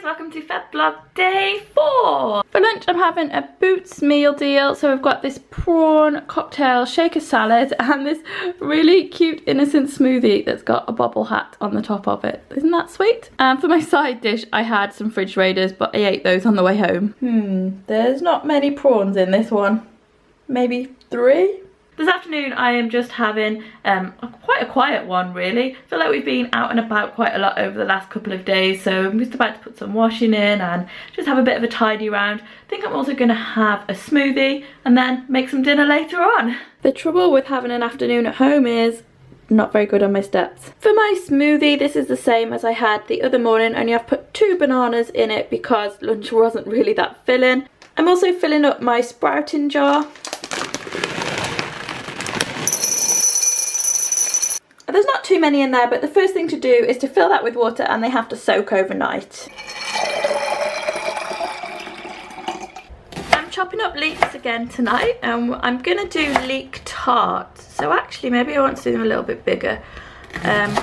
welcome to Febvlog day 4. For lunch I'm having a Boots meal deal, so we've got this prawn cocktail shaker salad and this really cute innocent smoothie that's got a bobble hat on the top of it. Isn't that sweet? And for my side dish I had some fridge raiders, but I ate those on the way home. There's not many prawns in this one. Maybe 3? This afternoon I am just having quite a quiet one really. I feel like we've been out and about quite a lot over the last couple of days, so I'm just about to put some washing in and just have a bit of a tidy round. I think I'm also going to have a smoothie and then make some dinner later on. The trouble with having an afternoon at home is not very good on my steps. For my smoothie, this is the same as I had the other morning, only I've put 2 bananas in it because lunch wasn't really that filling. I'm also filling up my sprouting jar. There's not too many in there, but the first thing to do is to fill that with water and they have to soak overnight. I'm chopping up leeks again tonight and I'm going to do leek tarts. So actually maybe I want to do them a little bit bigger. And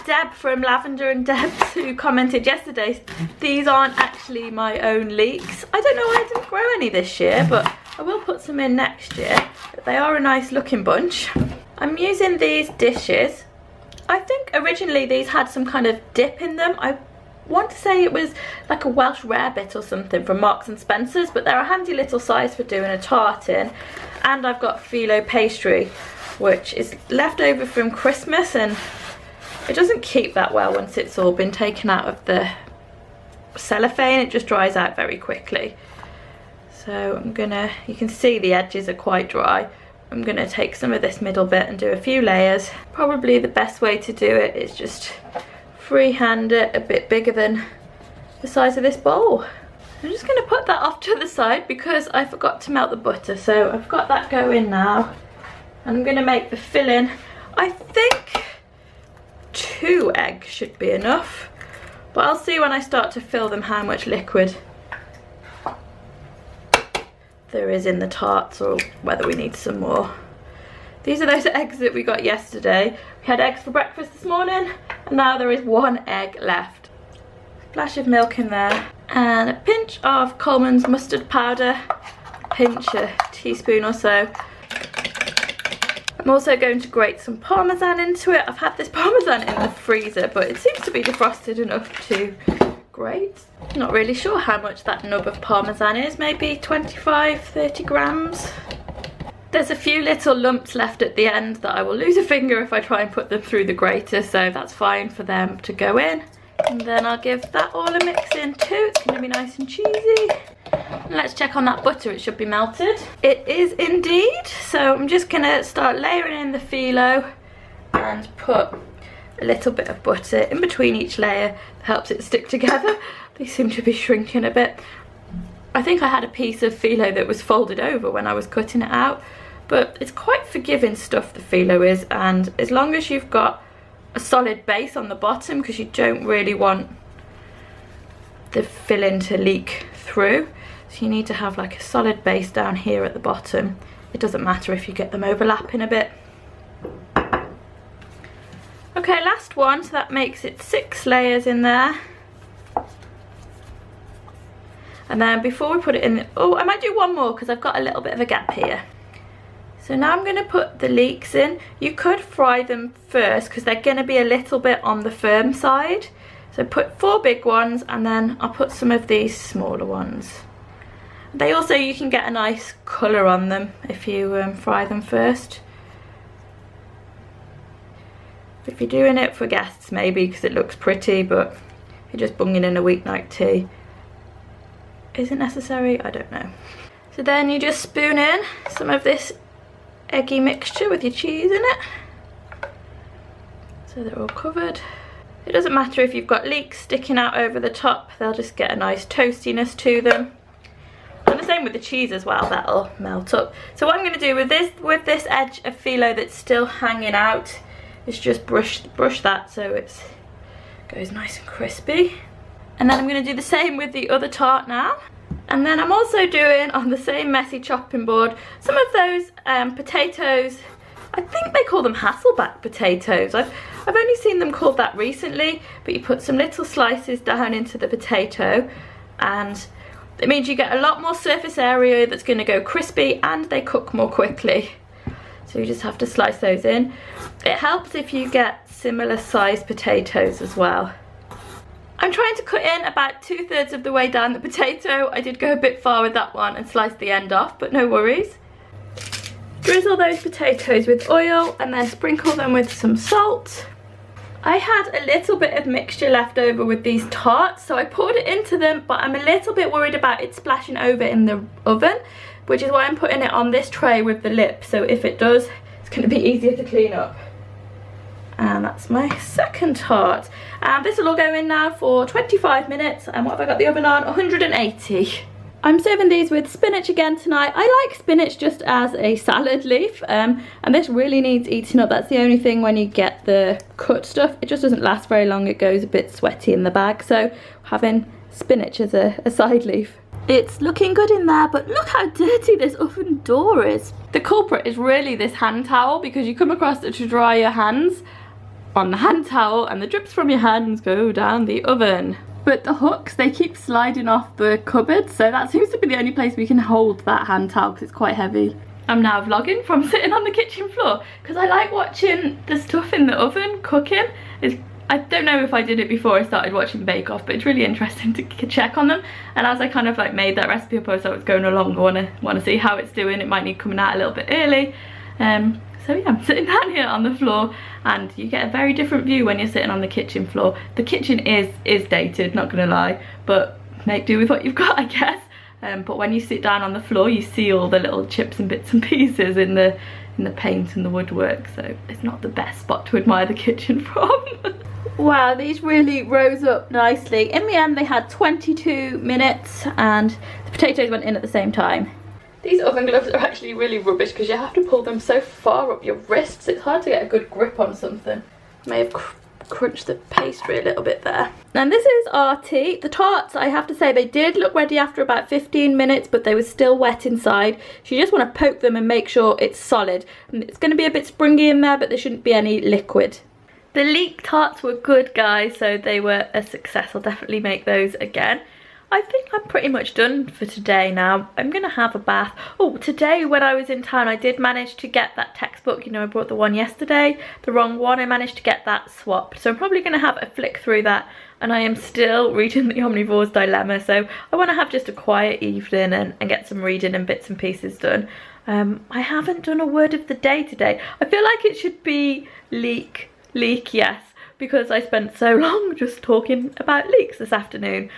Deb from Lavender and Debs, who commented yesterday, these aren't actually my own leeks. I don't know why I didn't grow any this year, but I will put some in next year. But they are a nice looking bunch. I'm using these dishes. I think originally these had some kind of dip in them. I want to say it was like a Welsh rarebit or something from Marks and Spencer's, but they're a handy little size for doing a tart in. And I've got phyllo pastry, which is left over from Christmas, and it doesn't keep that well once it's all been taken out of the cellophane. It just dries out very quickly. So I'm gonna, you can see the edges are quite dry. I'm going to take some of this middle bit and do a few layers. Probably the best way to do it is just freehand it a bit bigger than the size of this bowl. I'm just going to put that off to the side because I forgot to melt the butter. So I've got that going now. I'm going to make the filling. I think 2 eggs should be enough. But I'll see when I start to fill them how much liquid there is in the tarts or whether we need some more. These are those eggs that we got yesterday. We had eggs for breakfast this morning and now there is 1 egg left. Splash of milk in there and a pinch of Coleman's mustard powder, a teaspoon or so. I'm also going to grate some parmesan into it. I've had this parmesan in the freezer, but it seems to be defrosted enough to grate. Not really sure how much that nub of parmesan is, maybe 25-30 grams. There's a few little lumps left at the end that I will lose a finger if I try and put them through the grater, so that's fine for them to go in. And then I'll give that all a mix in too. It's going to be nice and cheesy. And let's check on that butter, it should be melted. It is indeed, so I'm just going to start layering in the phyllo and put a little bit of butter in between each layer that helps it stick together. They seem to be shrinking a bit. I think I had a piece of phyllo that was folded over when I was cutting it out, but it's quite forgiving stuff, the phyllo is, and as long as you've got a solid base on the bottom, because you don't really want the filling to leak through, so you need to have like a solid base down here at the bottom. It doesn't matter if you get them overlapping a bit. Okay, last one, so that makes it 6 layers in there. And then before we put it in, oh, I might do one more because I've got a little bit of a gap here. So now I'm going to put the leeks in. You could fry them first because they're going to be a little bit on the firm side. So put 4 big ones and then I'll put some of these smaller ones. They also, you can get a nice colour on them if you fry them first. If you're doing it for guests maybe because it looks pretty, but if you're just bunging in a weeknight tea, is it necessary? I don't know. So then you just spoon in some of this eggy mixture with your cheese in it. So they're all covered. It doesn't matter if you've got leeks sticking out over the top, they'll just get a nice toastiness to them. And the same with the cheese as well, that'll melt up. So what I'm going to do with this edge of phyllo that's still hanging out is just brush that so it goes nice and crispy. And then I'm going to do the same with the other tart now. And then I'm also doing on the same messy chopping board some of those potatoes I think they call them Hasselback potatoes. I've only seen them called that recently, but you put some little slices down into the potato and it means you get a lot more surface area that's going to go crispy and they cook more quickly. So you just have to slice those in. It helps if you get similar sized potatoes as well. I'm trying to cut in about 2/3 of the way down the potato. I did go a bit far with that one and slice the end off, but no worries. Drizzle those potatoes with oil and then sprinkle them with some salt. I had a little bit of mixture left over with these tarts, so I poured it into them, but I'm a little bit worried about it splashing over in the oven, which is why I'm putting it on this tray with the lip, so if it does, it's going to be easier to clean up. And that's my second tart. And this will all go in now for 25 minutes, and what have I got the oven on? 180. I'm serving these with spinach again tonight. I like spinach just as a salad leaf, and this really needs eating up. That's the only thing when you get the cut stuff. It just doesn't last very long. It goes a bit sweaty in the bag, so having spinach as a side leaf. It's looking good in there, but look how dirty this oven door is. The culprit is really this hand towel, because you come across it to dry your hands on the hand towel and the drips from your hands go down the oven. But the hooks, they keep sliding off the cupboard, so that seems to be the only place we can hold that hand towel because it's quite heavy. I'm now vlogging from sitting on the kitchen floor because I like watching the stuff in the oven cooking. I don't know if I did it before I started watching Bake Off, but it's really interesting to check on them. And as I kind of like made that recipe up as I was going along, I want to see how it's doing. It might need coming out a little bit early. So yeah, I'm sitting down here on the floor, and you get a very different view when you're sitting on the kitchen floor. The kitchen is dated, not gonna lie, but make do with what you've got, I guess. But when you sit down on the floor, you see all the little chips and bits and pieces in the paint and the woodwork, so it's not the best spot to admire the kitchen from. Wow, these really rose up nicely. In the end, they had 22 minutes, and the potatoes went in at the same time. These oven gloves are actually really rubbish because you have to pull them so far up your wrists. It's hard to get a good grip on something. May have crunched the pastry a little bit there. And this is our tea. The tarts, I have to say, they did look ready after about 15 minutes, but they were still wet inside. So you just want to poke them and make sure it's solid. And it's going to be a bit springy in there, but there shouldn't be any liquid. The leek tarts were good, guys, so they were a success. I'll definitely make those again. I think I'm pretty much done for today now. I'm gonna have a bath. Oh, today when I was in town, I did manage to get that textbook. You know, I brought the one yesterday, the wrong one. I managed to get that swapped. So I'm probably gonna have a flick through that, and I am still reading The Omnivore's Dilemma. So I wanna have just a quiet evening and get some reading and bits and pieces done. I haven't done a word of the day today. I feel like it should be leek, yes, because I spent so long just talking about leeks this afternoon.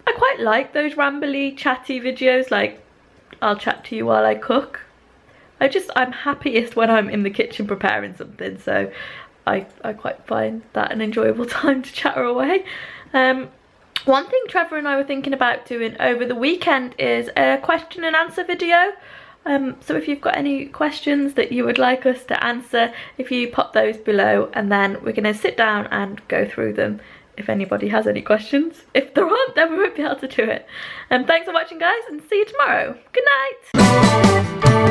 I quite like those rambly, chatty videos, like I'll chat to you while I cook. I'm happiest when I'm in the kitchen preparing something, so I quite find that an enjoyable time to chatter away. One thing Trevor and I were thinking about doing over the weekend is a question and answer video. So if you've got any questions that you would like us to answer, if you pop those below, and then we're going to sit down and go through them. If anybody has any questions. If there aren't, then we won't be able to do it. Thanks for watching, guys, and see you tomorrow. Good night.